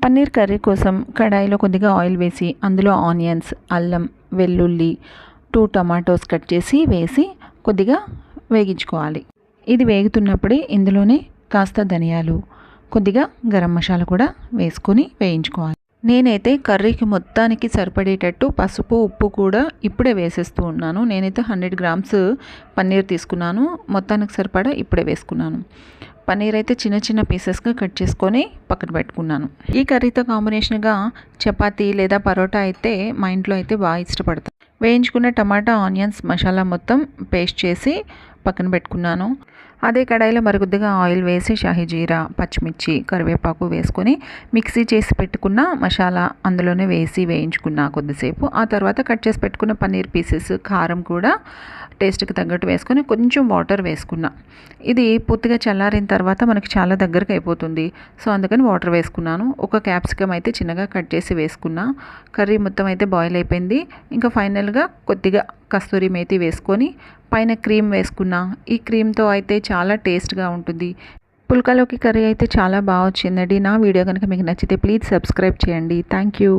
Paneer curry కోసం కడాయిలో కొద్దిగా ఆయిల్ వేసి అందులో ఆనియన్స్, అల్లం, వెల్లుల్లి, 2 టమాటోస్ కట్ చేసి వేసి కొద్దిగా వేగించుకోవాలి. ఇది వేగుతున్నప్పుడే ఇందులోనే కాస్త ధనియాలు, కొద్దిగా గరం మసాలా కూడా వేసుకొని వేయించుకోవాలి. నేనైతే కర్రీకి మొత్తానికి సరిపడేటట్టు పసుపు, ఉప్పు కూడా ఇప్పుడే వేసేస్తూ ఉన్నాను. నేనైతే 100 గ్రామ్స్ పన్నీర్ తీసుకున్నాను. మొత్తానికి సరిపడా ఇప్పుడే వేసుకున్నాను. పన్నీర్ అయితే చిన్న చిన్న పీసెస్గా కట్ చేసుకొని పక్కన పెట్టుకున్నాను. ఈ కర్రీతో కాంబినేషన్గా చపాతీ లేదా పరోటా అయితే మా ఇంట్లో అయితే బాగా ఇష్టపడతాను. వేయించుకున్న టమాటా, ఆనియన్స్, మసాలా మొత్తం పేస్ట్ చేసి పక్కన పెట్టుకున్నాను. అదే కడాయిలో మరికొద్దిగా ఆయిల్ వేసి షాహీ జీరా, పచ్చిమిర్చి, కరివేపాకు వేసుకొని మిక్సీ చేసి పెట్టుకున్న మసాలా అందులోనే వేసి వేయించుకున్నా కొద్దిసేపు. ఆ తర్వాత కట్ చేసి పెట్టుకున్న పన్నీర్ పీసెస్, కారం కూడా టేస్ట్కి తగ్గట్టు వేసుకొని కొంచెం వాటర్ వేసుకున్నా. ఇది పూర్తిగా చల్లారిన తర్వాత మనకి చాలా దగ్గరకు అయిపోతుంది. సో అందుకని వాటర్ వేసుకున్నాను. ఒక క్యాప్సికమ్ అయితే చిన్నగా కట్ చేసి వేసుకున్నా. కర్రీ మొత్తం అయితే బాయిల్ అయిపోయింది. ఇంకా ఫైనల్గా కొద్దిగా కస్తూరి మేతి వేసుకొని పైన క్రీమ్ వేసుకున్నా. ఈ క్రీమ్తో అయితే చాలా టేస్ట్గా ఉంటుంది. పుల్కాలోకి కర్రీ అయితే చాలా బాగా వచ్చిందండి. నా వీడియో కనుక మీకు నచ్చితే ప్లీజ్ సబ్స్క్రైబ్ చేయండి. Thank you.